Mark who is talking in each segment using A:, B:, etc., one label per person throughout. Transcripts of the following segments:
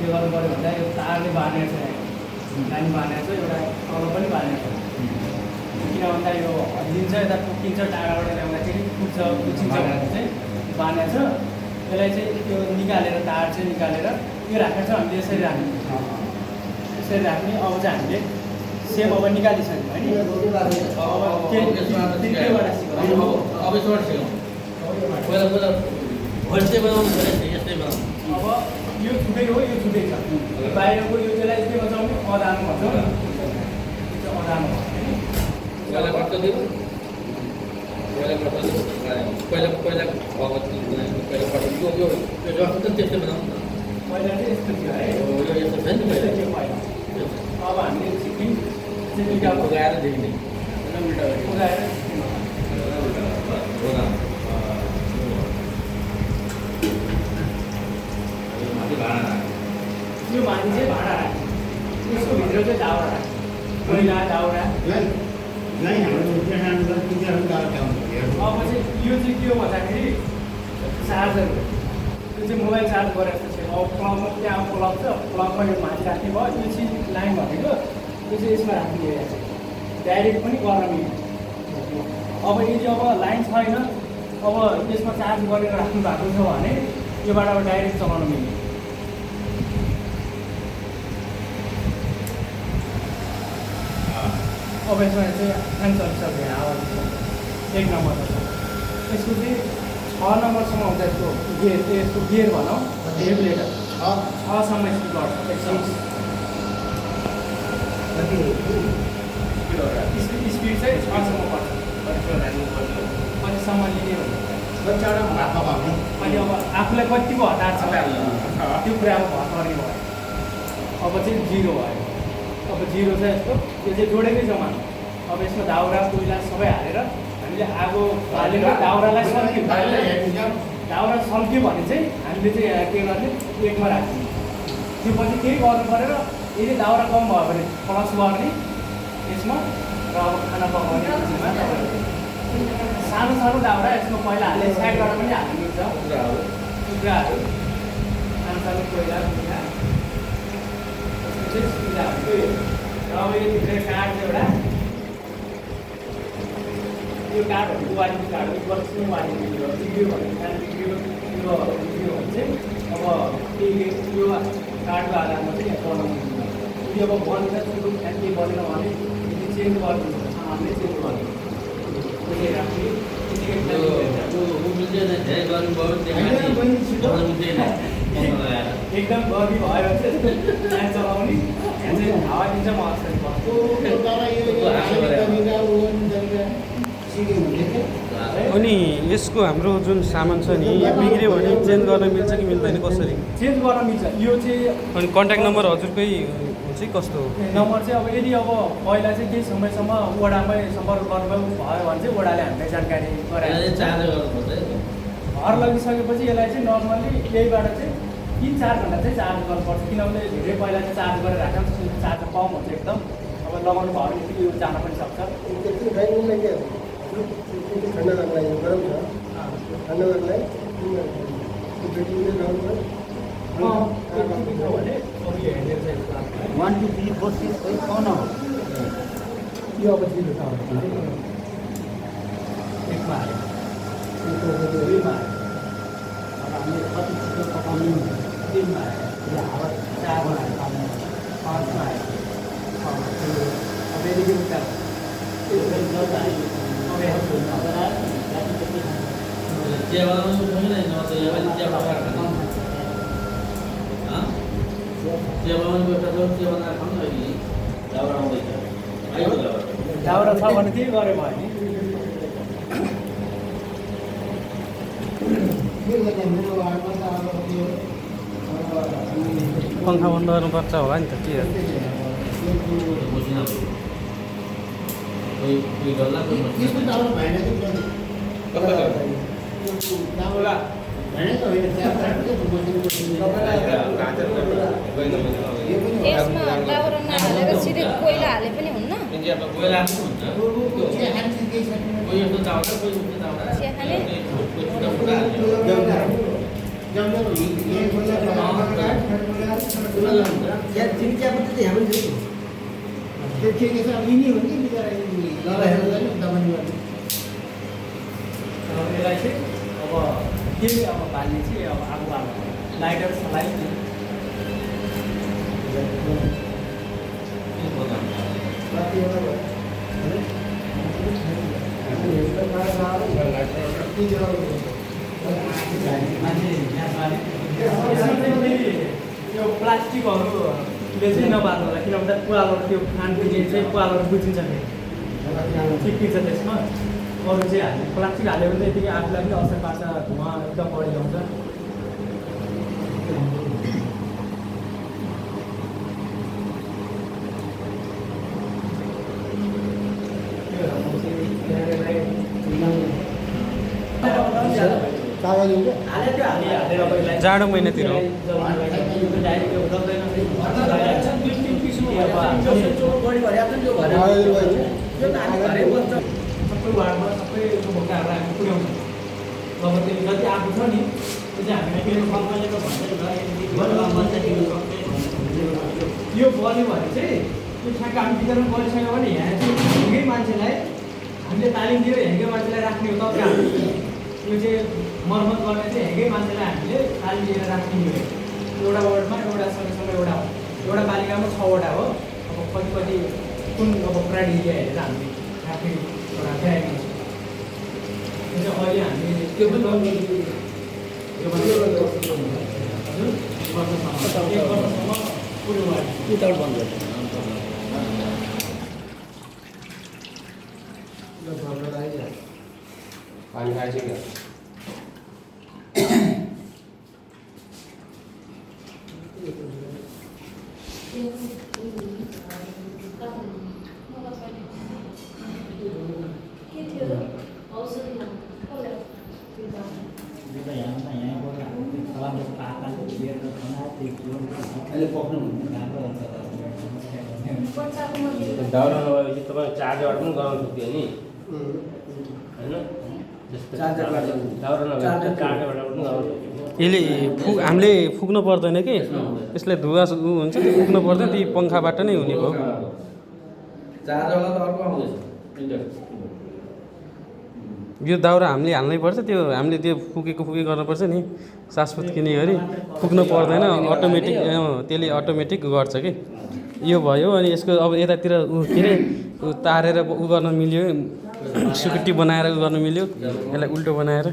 A: के गर्नु पऱ्यो भन्दा यो तारले बाँधेको छ, लाइन बाँधेको छ, एउटा तल पनि बाँधेको छ। किन भन्दा यो हल्लिन्छ, यता टुक्किन्छ, टाढाबाट ल्याउँदाखेरि पुग्छ पुचिन्छ भनेर चाहिँ बाँधेको छ। यसलाई चाहिँ त्यो निकालेर तार चाहिँ निकालेर यो राखेको छ। हामीले यसरी राख्ने, यसरी राख्ने। अब चाहिँ हामीले सेम अब निकालिसक्यौँ होइन। अब त्यहीबाट सिकाउँ,
B: अब यसबाट सिकाउँ। पहिला भल्टे बनाउनु पऱ्यो, यस्तै बनाउनु।
A: अब यो छुट्टै हो, यो छुट्टै छ। बाहिरको यो त्यसलाई के भन्छौँ, अदानो भन्छौँ नि, त्यो चाहिँ अदानो भन्छ होइन।
B: पहिला कट्ट दिनु, पहिला कट्ट दिनु, पहिला पहिला भएको पहिला कट्ट यो यो यो जस्तो त त्यस्तै बनाउनु न।
A: पहिला चाहिँ यस्तो थियो है,
B: यो यस्तो छ नि
A: यस्तो
B: पहिला।
A: थियो पहिला। अब हामीले सिक्यौँ चाहिँ उल्टा
B: उगाएर देखिने, उल्टा
A: उगाएर
B: माथि भाडा राख्यो।
A: त्यो माथि चाहिँ भाँडा राख्यो, त्यसको भित्र चाहिँ दाउरा राख्यो। पहिला दाउरा। अब चाहिँ यो चाहिँ के हो भन्दाखेरि चार्जर हो। यो चाहिँ मोबाइल चार्ज गरेर चाहिँ अब प्लगमा त्यहाँ प्लग छ, प्लगमा यो माथि राख्ने भयो। यो चाहिँ लाइन भनेको यो चाहिँ यसमा राख्ने एरिया चाहिँ डाइरेक्ट पनि गर्न मिल्छ। अब यदि अब लाइन छैन, अब यसमा चार्ज गरेर राख्नु भएको छ भने योबाट अब डाइरेक्ट चलाउन मिल्ने। अब यसमा चाहिँ फ्यान चलिसक्यो, हावा एक नम्बर छ। यसको चाहिँ 6 नम्बरसम्म हुन्छ यसको गियर, यसको गियर भनौँ रेगुलेटर 6सम्म स्पिड गर्छ। स्पिड चाहिँ 6सम्म पर्छ। कतिसम्म लिने हो अनि अब आफूलाई कतिको हतार छ त्यो कुरामा भर पर्ने भयो। अब चाहिँ 0 भयो। अब 0 छ यस्तो, यो चाहिँ जोडेकै जमान। अब यसमा दाउरा कोइला सबै हालेर हामीले आगो हालेर दाउरालाई सल्क्यौँ। दाउरा सल्क्यो भने चाहिँ हामीले चाहिँ के गर्ने, एकमा राख्ने। त्यो पछि केही गर्नु परेर यदि दाउरा कम भयो भने प्लस गर्ने यसमा, र अब खाना पकाउने चिजमा सानो सानो दाउरा यसमा पहिला हाले, साइडबाट पनि हाल्नु मिल्छ। टुक्राहरू सानो सानो कोइला टुक्रा चाहिँ सुविधा हुन्छ। र अब यो भित्र काठ एउटा, यो काठहरू वारिङ काठ बस्नु वारिङ बिग्रियो भने काठ बिग्रियो बिग्रियो भने चाहिँ अब यो काठको आधारमा चाहिँ यहाँ बनाउनु हुन्छ। यदि अब बनेर सुरु फ्यान केही बनेन भने यदि चेन्ज गर्नुहुन्छ हामीले चेन्ज गर्नु त्यसै राख्ने एकदम गर्मी भयो भने चाहिँ फ्यान चलाउने, फ्यान चाहिँ हावा दिन्छ मजाले
C: अनि यसको हाम्रो जुन सामान छ नि, यो बिग्रियो भने चेन्ज गर्न मिल्छ कि मिल्दैन, कसरी
A: चेन्ज गर्न मिल्छ। यो चाहिँ
C: अनि कन्ट्याक्ट नम्बर हजुरकै चाहिँ कस्तो हो?
A: नम्बर चाहिँ अब यदि अब पहिला चाहिँ केही समयसम्म वडामै सम्पर्क गर्नुभयो भयो भने चाहिँ वडाले हामीलाई जानकारी गराएर घर लगिसकेपछि यसलाई चाहिँ नर्मल्ली यहीबाट चाहिँ 3-4 घन्टा चाहिँ चार्ज गर्नुपर्छ। किनभने धेरै पहिला चाहिँ चार्ज गरेर राख्दा चार्ज कम हुन्छ एकदम। अब लगाउनु भयो भने यो जान पनि सक्छ।
D: One, two, three, four, six, eight, कौन हो?
A: यो अब 0 छ एकमा हाल्यो, दुईमा हाल्यो।
D: अब हामीले कति छिटो पकाउनु
A: 3मा हाल्यो,
D: यो हावा
A: 4मा हाल्यो, 5मा हाल्यो। अब यदि के हुन्छ दाउरा छ भने के गऱ्यो भयो नि।
C: पङ्खा बन्द गर्नुपर्छ होला नि त, के
E: यसमा दाउरा नहालेर सिधै कोइला हाले पनि हुन्न। चिया खाने
D: या चिनिच्यापट्टि चाहिँ हाम्रो त्यो ठिकै छ अब यिनी हो नि बिचरा यिनी लडाइहरू गर्ने दमन गर्ने
A: यसलाई चाहिँ अब के अब बाल्ने चाहिँ अब आगो बाल्नु लाइटर सलाई यो प्लास्टिकहरूले चाहिँ नबाल्नु होला किनभने पुवालहरू त्यो खानपिने चाहिँ पुवालहरू बुझिन्छ फेरि चिप्पिन्छ त्यसमा अरू चाहिँ हाल्ने प्लास्टिक हाल्यो भने चाहिँ यतिकै आफूलाई पनि असर पार्छ धुवा एकदम बढी आउँछ
C: जाडो महिनातिर हो।
A: सबै वार्डमा सबै उपभोक्ताहरूलाई हामी पुर्याउँछ अब त्यो जति आएको छ नि त्यो चाहिँ हामीले यो बल्यो भने चाहिँ त्यो ठ्याक्क हामी वितरण गरिसक्यो भने यहाँ चाहिँ हेर्कै मान्छेलाई हामीले तालिम दियो हेर्कै मान्छेलाई राख्ने हो तब हामी यो चाहिँ मर्मत गर्ने चाहिँ हेर्कै मान्छेलाई हामीले तालिम दिएर राख्ने हो एउटा वार्डमा एउटा सँगसँगै एउटा पालिकामा 6वटा हो अब कति कुन अब क्राइटेरिया हेरेर हामीले राख्ने एउटा ट्याग त्यो चाहिँ अहिले हामीले त्यो पनि वर्षसम्म पुरो
B: उताबाट बन्द गर्छ
F: पानी खाइसक्यो
D: अहिले पक्नु
F: दाउरा नभएपछि तपाईँ चार्जर पनि गराउनु सक्यो नि होइन दाउरा नभए काठबाट पनि गराउनु सक्यो
C: यसले हामीले फुक्नु पर्दैन कि यसले धुवा उ हुन्छ त्यो फुक्नु पर्दैन ती पङ्खाबाट नै हुने भयो
B: चार्जरमा त अर्को आउँदैछ
C: यो दाउरा हामीले हाल्नै पर्छ त्यो हामीले त्यो फुकेको गर्नुपर्छ नि सासफुत किने गरी फुक्नु पर्दैन अटोमेटिक त्यसले अटोमेटिक गर्छ कि यो भयो अनि यसको अब यतातिर के अरे तारेर उ गर्न मिल्यो सुकुटी बनाएर उ गर्न मिल्यो यसलाई उल्टो बनाएर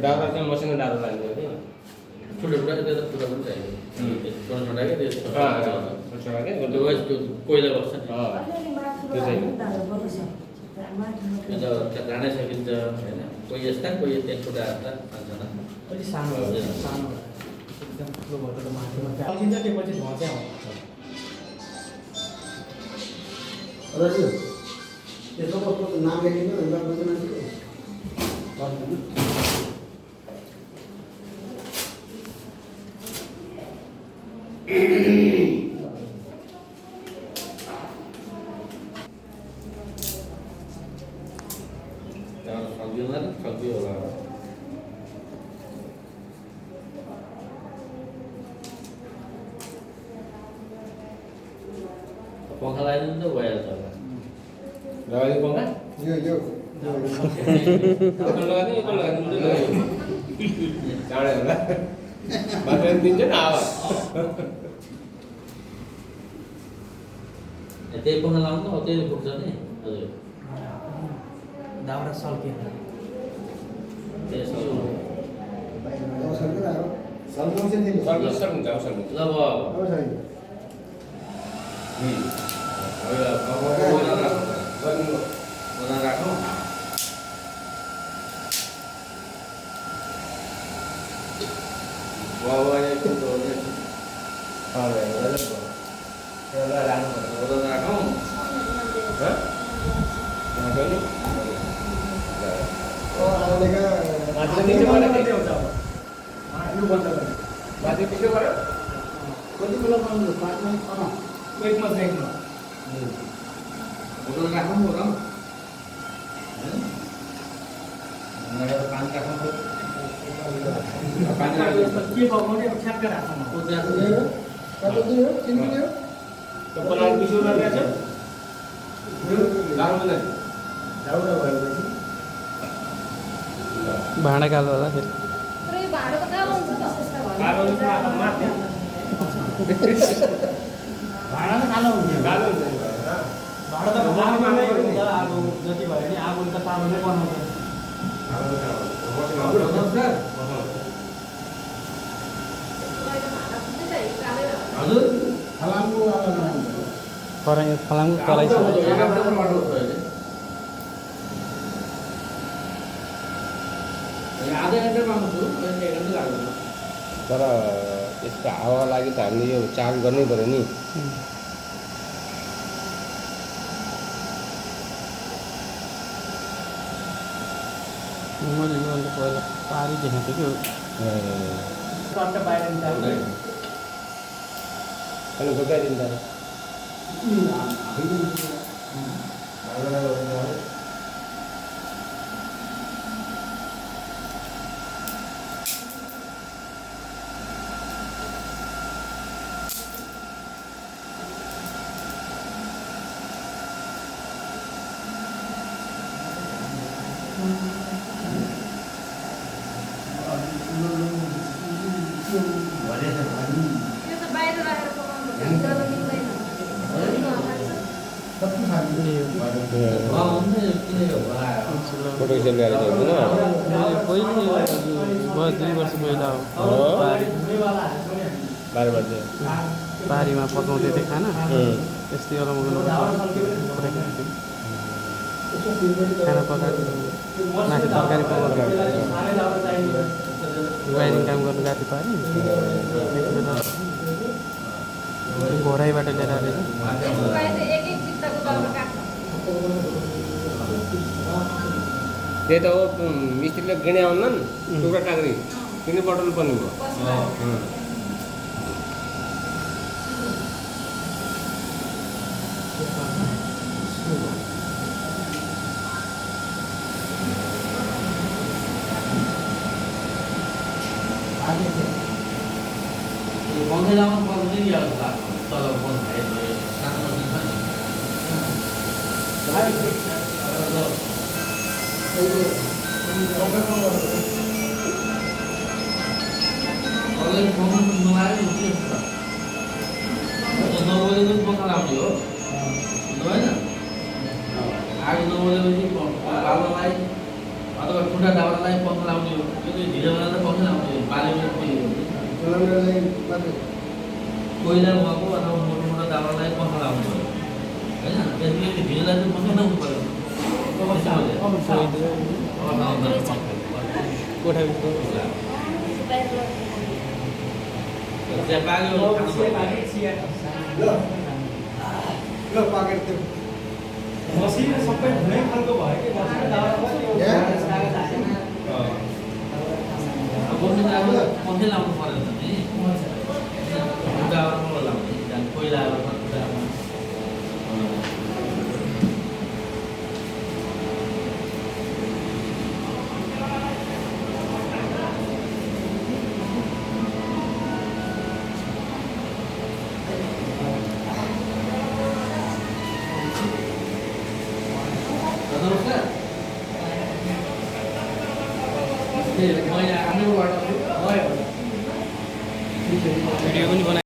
F: दाउरा चाहिँ मसिनो दाउरा लाग्ने कि
B: छोटो पनि चाहियो कोइला बस्छ
F: त्यो चाहिँ
B: रानै सकिन्छ होइन कोही यस्ता कोही छोटा हाल्दा
A: अलिक सानो सानो एकदम ठुलो भयो त माथिमा हालिदिन्छ त्यो पछि धुवा चाहिँ आउँछ
D: त्यसको कस्तो नाम लेखिदिनु एउटा बुझ्नु मान्छेको
B: सक्यो होला पङ्खा लगाइदिनु त भइहाल्छ होला
F: लगाइदिनु पङ्खा
D: यो
F: लगाइदिनु चाँडै होला बाटो दिन्छ नि आवाज
B: त्यही पङ्खा लाउनु त त्यही पुग्छ नि हजुर
A: दाउरा सल्किएन
B: राखौँ
D: कति बेला पाउनु पाँचमा
A: एकमा ब्रेकमा
B: राखौँ गरौँ पानी राखौँ पानी
A: के पकाउने अब ठ्याक्क राख्नु
F: त्यो बनाएर मिसो गरेको छ गाह्रो हुँदैन
D: दाउरा भएपछि
C: भाँडा कालो होला फेरि
E: तर यो भाँडो त कालो हुन्छ त
F: कालो माथि
A: भाँडा त कालो हुन्छ
F: गाह्रो हुन्छ
A: भाँडा त आगो नै हुन्छ आगो जति भयो नि आगोले त तातो नै बनाउँछ
B: हजुर
D: फलामको आवाज
C: फलामको कराई छ
B: आधा घन्टामा आउँछु 1 घन्टा लाग्दैन
F: तर यसको हावा लागि त हामीले यो चार्ज गर्नै पऱ्यो नि
C: मैले यो अन्त पहिला पारी देखेको थिएँ कि
A: टट्ट बाहिर निकाल्नु
F: अनि बोकाइदिन्छ
E: यो त बाहिर राखेर पकाउनु पर्छ जल मिल्दैन
D: कति खानु
F: फोटो सेल गरेर हुँदैन
C: पहिले भयो 2 वर्ष पहिला हो
F: बाह्र बजे
C: पारीमा पकाउँदै थिएँ खाना त्यस्तै खाना पकाएको माथि तरकारी पकाएको वायरिङ काम गर्नु गएको थियो पारी त्यति बेला घोराइबाट लिएर आएर
E: एक चित्तको दाउरा काट्नु
F: त्यही त हो मिस्त्रीले गिणे आउनन् टुक्रा टाक्री तिनी बटुल्नु पर्ने भयो
B: बङ्गलामा पकाउँदै नि अब तल बन्द भयो सानो नबोलेपछि पकाएर आउने हो होइन आगो नबोलेपछि बाल्नलाई अथवा ठुटा डाबालाई पकाएर आउने हो त्यो ढिलो बेला त पकाएर आउने हो बालेमा कोइला भएको अथवा मोटो मोटो दाबालाई पकाएर आउनु पऱ्यो होइन त्यसपछि ढिलोलाई चाहिँ पकाएर आउनु पऱ्यो
C: कोठाभित्र
B: त्यहाँ पाक्यो खानु
A: मसिनो सबै धुनै खालको भयो कि मसिनो दाउरा पनि यो
B: बस्नु पक्कै लाउनु पऱ्यो भने दाउरामा लाउने कोइला नमस्कार मैले आफ्नैबाट
C: भिडियो पनि